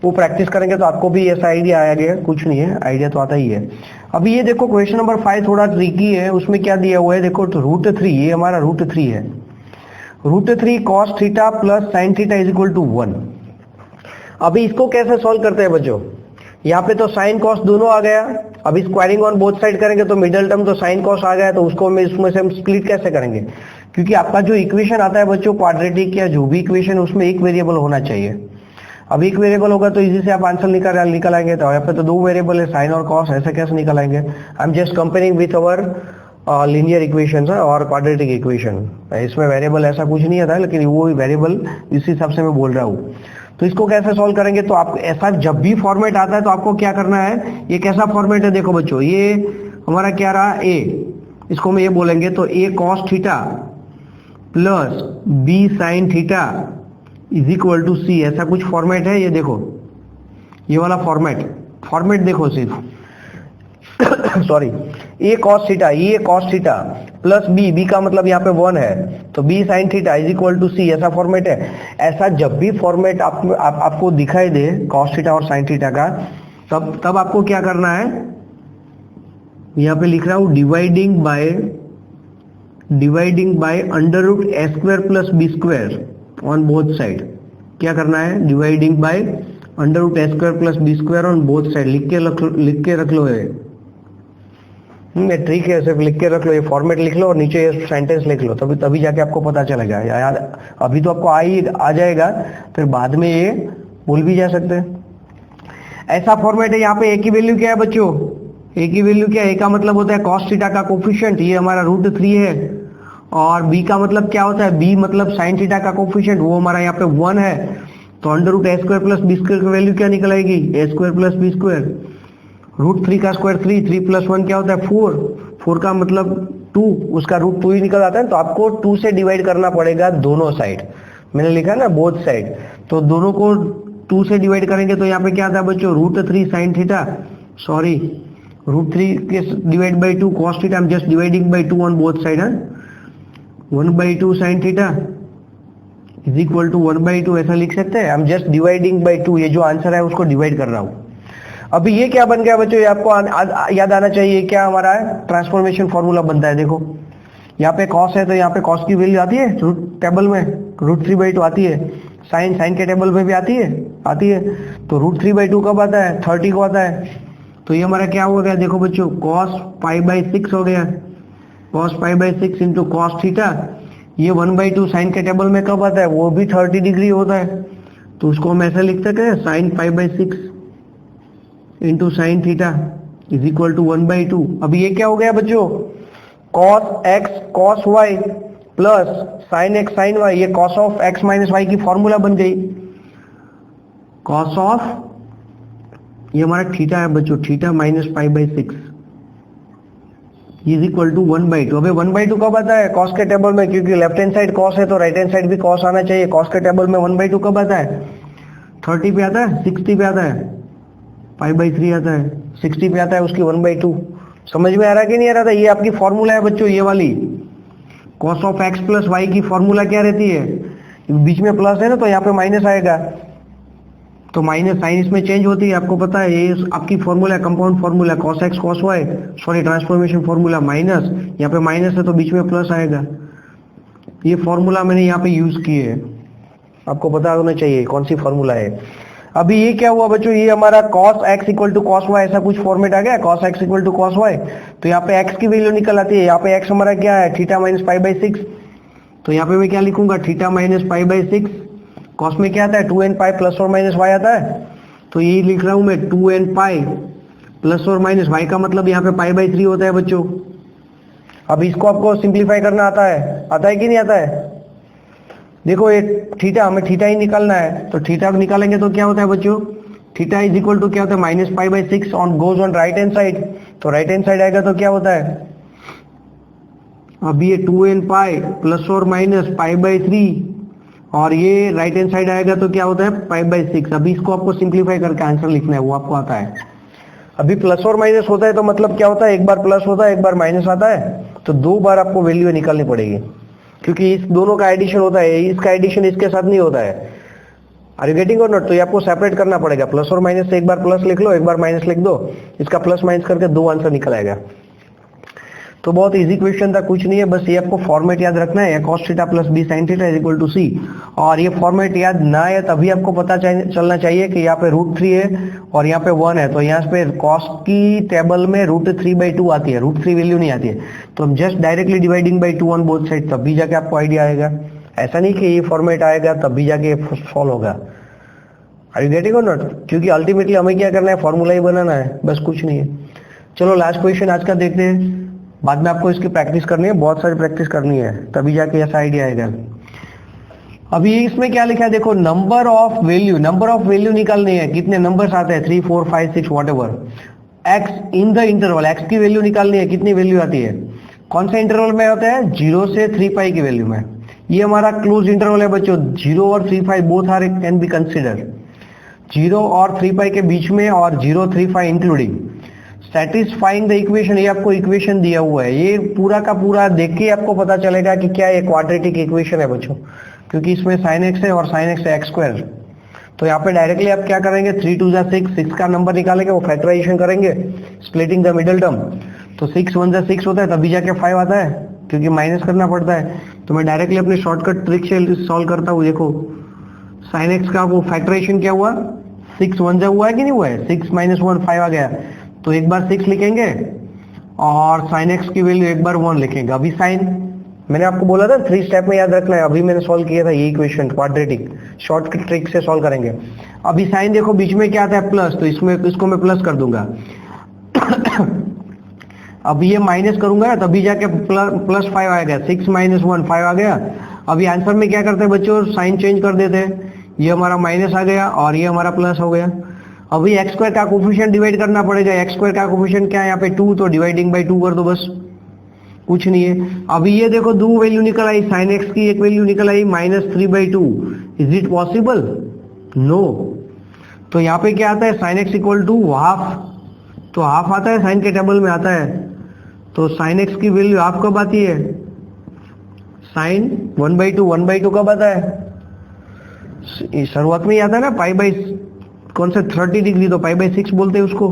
वो प्रैक्टिस करेंगे तो आपको भी ऐसा आइडिया आएगा, कुछ नहीं है, आइडिया तो आता ही है। अभी ये देखो क्वेश्चन नंबर 5 थोड़ा ट्रिकी है, उसमें क्या दिया हुआ है देखो, √3, ये हमारा √3 है, √3 cos theta plus sine theta is equal to 1। अभी इसको कैसे सॉल्व करते हैं बच्चों? यहाँ पे तो साइन कॉस दोनों आ गया, अभी स्क्वायरिंग ऑन बोथ साइड करेंगे तो मिडिल टर्म तो साइन कॉस आ गया, तो उसको इसमें से हम स्प्लिट कैसे करेंगे? क्योंकि आपका जो इक्वेशन आता है बच्चों क्वाड्रेटिक या जो भी इक्वेशन, उसमें एक वेरिएबल होना चाहिए। अब एक वेरिएबल होगा तो इजी से आप आंसर निकल आएंगे, तो यहाँ पे तो 2 वेरिएबल है, साइन और कॉस, ऐसे कैसे निकल आएंगे? आई am just comparing with our linear equation और क्वाड्रेटिक इक्वेशन, इसमें वेरिएबल ऐसा कुछ नहीं आता है, लेकिन वो वेरिएबल इस हिसाब से मैं बोल रहा हूँ। तो इसको कैसे सॉल्व करेंगे? तो आप ऐसा जब भी फॉर्मेट आता है तो आपको क्या करना है, ये कैसा फॉर्मेट है देखो बच्चों, ये हमारा क्या रहा a, इसको मैं ये बोलेंगे तो a cos theta plus b sin theta is equal to c, ऐसा कुछ फॉर्मेट है। ये देखो ये वाला फॉर्मेट देखो सिर्फ सॉरी, a cos थीटा, ये cos थीटा प्लस b का मतलब यहाँ पे 1 है, तो b sin theta is equal to c, ऐसा फॉर्मेट है। ऐसा जब भी फॉर्मेट आपको दिखाई दे cos थीटा और sin थीटा का, तब आपको क्या करना है, यहाँ पे लिख रहा हूँ dividing by under root a square plus b square on both side. क्या करना है? Dividing by under root a square plus b square on both side. लिख के रख लो ये ट्रिक है, सिर्फ लिख के रख लो, ये फॉर्मेट लिख लो और नीचे ये सेंटेंस लिख लो, तभी जाके आपको पता चलेगा यार। अभी तो आपको आ जाएगा, फिर बाद में ये भूल भी जा सकते हैं। ऐसा फॉर्मेट है। यहाँ पे a की वैल्यू क्या है बच्चों? a की वैल्यू क्या है? a का मतलब होता है cos थीटा का कोफिशिएंट, ये हमारा √3 है, और b का मतलब क्या होता है? b मतलब sin थीटा का कोफिशिएंट, वो हमारा यहाँ पे 1 है, तो under root a square plus b square की वैल्यू क्या निकल आएगी? a square plus b square, √3 का स्क्वायर 3 प्लस 1 क्या होता है? 4 का मतलब 2, उसका √2 ही निकल आता है, तो आपको 2 से डिवाइड करना पड़ेगा दोनों साइड। मैंने लिखा ना बोथ साइड, तो दोनों को 2 से डिवाइड करेंगे तो यहाँ पे क्या आता है बच्चों? √3 sin थीटा, सॉरी √3 के divide by 2 cos theta, I am just dividing by 2 on both side, 1/2 sin theta is equal to 1/2, ऐसा लिख सकते हैं। I am just dividing by 2, ये जो आंसर है उसको डिवाइड कर रहा हूँ। अभी ये क्या बन गया बच्चों? ये आपको याद आना चाहिए, क्या हमारा ट्रांसफॉर्मेशन फॉर्मूला बनता है। देखो यहाँ पे cos है, तो यहाँ पे cos की वैल्यू आती है टेबल में, √3/2 आती है, साइन के टेबल में भी आती है, तो √3/2 कब आता है? 30 को आता है। तो ये हमारा क्या हो गया देखो बच्चों, cos π/6 हो गया, cos π/6 इंटू cos थीटा, ये 1/2 साइन के टेबल में कब आता है? वो भी 30 डिग्री होता है, तो उसको हम ऐसा लिख सकते हैं sin π/6 into sine theta is equal to 1/2। अभी ये क्या हो गया बच्चों? cos x cos y plus sin x sin y, ये cos of x minus y की फॉर्मूला बन गई। cos ऑफ, ये हमारा थीटा है बच्चों, theta minus π/6 is equal to 1/2। अबे 1/2 कब आता है? cos के टेबल में, क्योंकि लेफ्ट हैंड साइड cos है तो राइट हैंड साइड भी cos आना चाहिए। cos के टेबल में 1/2 कब आता है? 30 पे आता है, 60 पे आता है, π/3 आता है, 60 पे आता है उसकी 1/2। समझ में आ रहा है कि नहीं आ रहा था? ये आपकी फॉर्मूला है बच्चों, ये वाली cos of x plus y की फॉर्मूला क्या रहती है, बीच में प्लस है ना तो यहाँ पे माइनस आएगा, तो माइनस साइन इसमें चेंज होती है, आपको पता है ये आपकी फॉर्मूला है, compound formula cos x cos y, sorry transformation formula minus, यहाँ पे माइनस है तो बीच में प्लस आएगा। ये फॉर्मूला मैंने यहाँ पे यूज किए है, आपको पता होना चाहिए कौन सी फॉर्मूला है। अभी ये क्या हुआ बच्चों, ये हमारा cos x equal to cos y, ऐसा कुछ फॉर्मेट आ गया, cos x equal to cos y, तो यहाँ पे x की वैल्यू निकल आती है, यहाँ पे x हमारा क्या है थीटा माइनस पाई बाई 6, तो यहाँ पे मैं क्या लिखूंगा theta minus pi by 6, cos में क्या आता है 2n पाई प्लस और माइनस वाई आता है, तो यही लिख रहा हूं मैं 2n पाई प्लस और माइनस वाई का मतलब यहाँ पे पाई बाई 3 होता है बच्चों। अब इसको आपको सिंप्लीफाई करना आता है कि नहीं आता है, देखो ये थीटा, हमें थीटा ही निकालना है, तो थीटा निकालेंगे तो क्या होता है बच्चों, थीटा इज इक्वल टू क्या होता है minus pi by 6 on goes on right hand side, तो राइट हैंड साइड आएगा तो क्या होता है, अब ये 2n पाई प्लस और माइनस पाई बाई 3 और ये राइट हैंड साइड आएगा तो क्या होता है पाई बाई 6। अभी इसको आपको सिंप्लीफाई करके आंसर लिखना है, वो आपको आता है। अभी प्लस और माइनस होता है तो मतलब क्या होता है, एक बार प्लस होता है एक बार माइनस आता है, तो दो बार आपको वैल्यू निकालनी पड़ेगी, क्योंकि इस दोनों का एडिशन होता है, इसका एडिशन इसके साथ नहीं होता है। आर यू गेटिंग और नॉट, तो ये आपको सेपरेट करना पड़ेगा, प्लस और माइनस से एक बार प्लस लिख लो एक बार माइनस लिख दो, इसका प्लस माइनस करके दो आंसर निकल आएगा। तो बहुत इजी क्वेश्चन था, कुछ नहीं है, बस ये आपको फॉर्मेट याद रखना है, cos theta plus B sine theta is equal to C, और ये फॉर्मेट याद ना है तभी आपको पता चलना चाहिए कि यहाँ पे √3 है और यहाँ पे 1 है, तो यहाँ पे cos की टेबल में √3/2 आती है, √3 वैल्यू नहीं आती है, तो हम just directly dividing by 2 on both side, तब भी जाके आपको आइडिया आएगा। ऐसा नहीं कि ये फॉर्मेट आएगा तब भी जाके सॉल्व होगा। आर यू गेटिंग और नॉट, क्योंकि अल्टीमेटली हमें क्या करना है, फॉर्मूला ही बनाना है, बस कुछ नहीं है। चलो लास्ट क्वेश्चन आज का देखते हैं, बाद में आपको इसकी प्रैक्टिस करनी है, बहुत सारी प्रैक्टिस करनी है तभी जाके ऐसा आइडिया आएगा। अभी इसमें क्या लिखा है देखो, नंबर ऑफ वैल्यू निकालनी है, कितने नंबर्स आते हैं 3 4 5 6 whatever, x in the interval, x की वैल्यू निकालनी है, कितनी वैल्यू आती है, कौन सा इंटरवल में होता है 0 से 3 पाई की वैल्यू में, ये हमारा क्लोज इंटरवल है बच्चों, 0 और 3 pi both are can be consider, 0 और 3 पाई के बीच में और 0 3 पाई इंक्लूडिंग, सेटिस्फाइंग द इक्वेशन, ये आपको इक्वेशन दिया हुआ है, ये पूरा का पूरा देख के आपको पता चलेगा कि क्या ये क्वाड्रेटिक इक्वेशन है बच्चों, क्योंकि इसमें sin x है और sin x है x², तो यहाँ पे डायरेक्टली आप क्या करेंगे 3 2 जा 6 का नंबर निकालेंगे, वो फैक्टराइजेशन करेंगे स्प्लिटिंग द मिडिल टर्म, तो 6 1 जा 6 होता है तभी जाके 5 आता है, क्योंकि माइनस करना पड़ता है। तो मैं डायरेक्टली अपने शॉर्टकट ट्रिक से सॉल्व करता हूँ। देखो sin x का वो फैक्टराइजेशन क्या हुआ, 6 1 जा हुआ है कि नहीं हुआ है, 6 - 1 5 आ गया, तो एक बार 6 लिखेंगे और sin x की वैल्यू एक बार 1 लिखेंगे। अभी साइन मैंने आपको बोला था 3 स्टेप में याद रखना है, अभी मैंने सॉल्व किया था ये इक्वेशन क्वाड्रेटिक, शॉर्टकट ट्रिक से सॉल्व करेंगे। अभी साइन देखो बीच में क्या आता है प्लस, तो इसमें इसको मैं प्लस कर दूंगा अब ये माइनस करूंगा ना तभी जाके प्लस 5 आएगा, 6 - 1 5 आ गया। अभी आंसर में क्या करते हैं बच्चों, साइन चेंज कर देते हैं, ये हमारा माइनस आ गया और ये हमारा प्लस हो गया। अभी x² का कोफिशिएंट डिवाइड करना पड़ेगा, x² का कोफिशिएंट क्या है यहाँ पे 2, तो डिवाइडिंग बाई 2 कर दो, बस कुछ नहीं है। अभी ये देखो दो वैल्यू निकल आई, sin x की एक वैल्यू निकल आई -3/2, इज इट पॉसिबल, नो। तो यहाँ पे क्या आता है sin x equal to half, तो हाफ आता है, साइन के टेबल में आता है, तो sin x की वैल्यू हाफ कब आती है, sin 1/2 कब आता है, शुरुआत में ही आता है ना, पाई बाई कौन सा 30 डिग्री, तो पाई बाई 6 बोलते हैं उसको,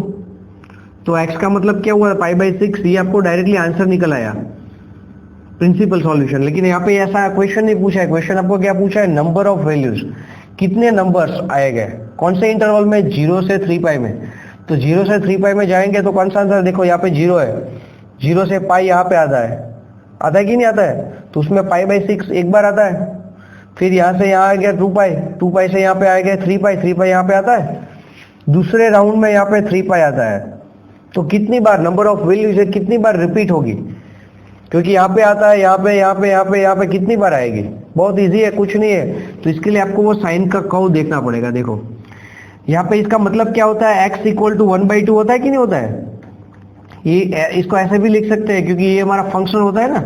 तो x का मतलब क्या हुआ पाई बाई 6, ये आपको डायरेक्टली आंसर निकल आया प्रिंसिपल सॉल्यूशन। लेकिन यहाँ पे ऐसा क्वेश्चन नहीं पूछा है, क्वेश्चन आपको क्या पूछा है, नंबर ऑफ वैल्यूज, कितने नंबर्स आए गए, कौन से इंटरवल में 0 से 3 पाई में, तो 0 से 3 पाई में जाएंगे तो कौन सा आंसर, देखो यहाँ पे 0 है, 0 से पाई यहाँ पे आता है कि नहीं आता है, तो उसमें पाई बाई 6 एक बार आता है, फिर यहाँ से यहाँ आ गया 2 पाई से यहाँ पे आ गया 3 पाई यहाँ पे आता है, दूसरे राउंड में यहाँ पे 3 पाई आता है, तो कितनी बार नंबर ऑफ वैल्यूज है, कितनी बार रिपीट होगी, क्योंकि यहाँ पे आता है, यहाँ पे कितनी बार आएगी, बहुत इजी है, कुछ नहीं है। तो इसके लिए आपको वो साइन का कर्व देखना पड़ेगा। देखो यहाँ पे इसका मतलब क्या होता है, x इक्वल टू 1/2 होता है कि नहीं होता है, ये इसको ऐसे भी लिख सकते हैं क्योंकि ये हमारा फंक्शन होता है ना,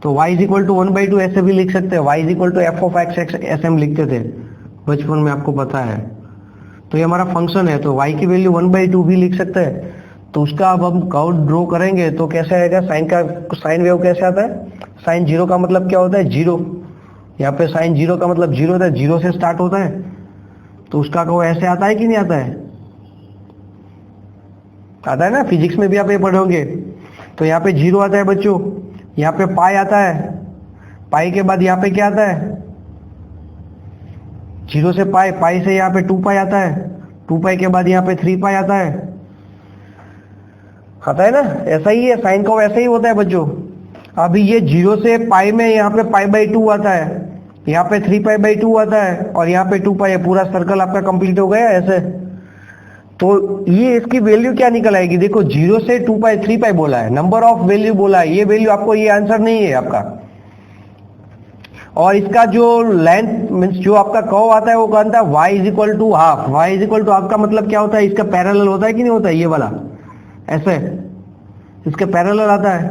तो y इज इक्वल टू 1/2 ऐसे भी लिख सकते हैं, y is equal to f(x) ऐसे हम लिखते थे बचपन में, आपको पता है। तो ये हमारा फंक्शन है, तो y की वैल्यू 1/2 भी लिख सकते हैं। तो उसका अब हम कर्व ड्रॉ करेंगे तो कैसे आएगा, साइन वेव कैसे आता है, साइन जीरो का मतलब क्या होता है, जीरो। यहाँ पे साइन जीरो का मतलब जीरो होता है, जीरो से स्टार्ट होता है, तो उसका कर्व ऐसे आता है कि नहीं आता है, आता है ना, फिजिक्स में भी आप ये पढ़ोगे। तो यहाँ पे जीरो आता है बच्चों, यहाँ पे पाई आता है, पाई के बाद यहाँ पे क्या आता है, जीरो से पाई, पाई से यहाँ पे 2 पाई आता है, 2 पाई के बाद यहाँ पे 3 पाई आता है ना, ऐसा ही है साइन का ऐसा ही होता है बच्चों। अभी ये जीरो से पाई में यहाँ पे पाई बाई 2 आता है, यहाँ पे 3 पाई बाई 2 आता है, और यहाँ पे 2 पाई है, पूरा सर्कल आपका कंप्लीट हो गया ऐसे। तो ये इसकी वैल्यू क्या निकल आएगी, देखो जीरो से 2 पाई 3 पाई बोला है, नंबर ऑफ वैल्यू बोला है, ये वैल्यू आपको, ये आंसर नहीं है आपका। और इसका जो लेंथ मीन्स जो आपका कर्व आता है वो कहता है y is equal to half. y is equal to half का मतलब क्या होता है, इसका पैरेलल होता है कि नहीं होता है, ये वाला ऐसे इसके पैरेलल आता है।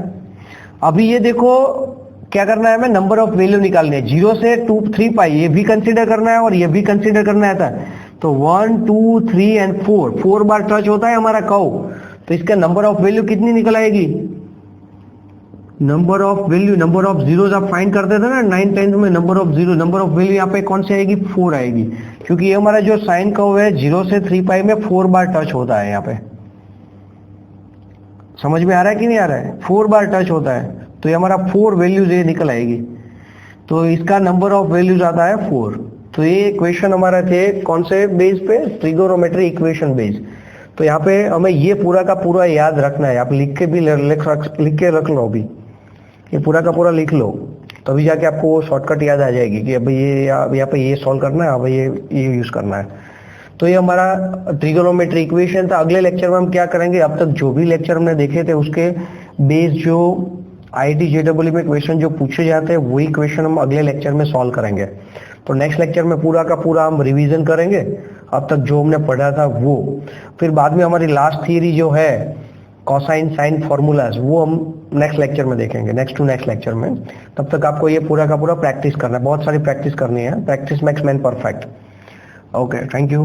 अभी ये देखो क्या करना है, हमें नंबर ऑफ वैल्यू निकालनी है, जीरो से 2 3 पाई ये भी कंसीडर करना है और ये भी कंसीडर करना है। तो 1 2 3 एंड 4 बार टच होता है हमारा कर्व, तो इसका नंबर ऑफ वैल्यू कितनी निकल आएगी, number of value, number of zeros आप फाइंड करते थे ना 9 10 में, number of zero, number of value यहाँ पे कौन सी आएगी, 4 आएगी, क्योंकि ये हमारा जो साइन कर्व है जीरो से 3 पाई में 4 बार टच होता है। यहाँ पे समझ में आ रहा है कि नहीं आ रहा है, 4 बार टच होता है, तो ये हमारा 4 वैल्यूज ये निकल आएगी, तो इसका नंबर ऑफ वैल्यूज आता है 4। तो ये इक्वेशन हमारा थे कौन से बेस पे, ट्रिगोनोमेट्री इक्वेशन बेस। तो यहाँ पे हमें ये पूरा का पूरा याद रखना है, आप लिख के भी लिख के रख लो, अभी ये पूरा का पूरा लिख लो, तभी जाके आपको वो शॉर्टकट याद आ जाएगी कि अभी ये यहाँ पे ये सॉल्व करना है, अब ये यूज करना है। तो ये हमारा ट्रिगोनोमेट्री इक्वेशन था। अगले लेक्चर में हम क्या करेंगे, अब तक जो भी लेक्चर हमने देखे थे उसके बेस जो IIT JEE में क्वेश्चन जो पूछे जाते हैं वही क्वेश्चन हम अगले लेक्चर में सॉल्व करेंगे। तो नेक्स्ट लेक्चर में पूरा का पूरा हम रिवीजन करेंगे अब तक जो हमने पढ़ा था वो, फिर बाद में हमारी लास्ट थियरी जो है कोसाइन साइन फॉर्मूलाज वो हम नेक्स्ट लेक्चर में देखेंगे, नेक्स्ट टू नेक्स्ट लेक्चर में। तब तक आपको ये पूरा का पूरा प्रैक्टिस करना है, बहुत सारी प्रैक्टिस करनी है, practice makes man perfect. Okay, thank you.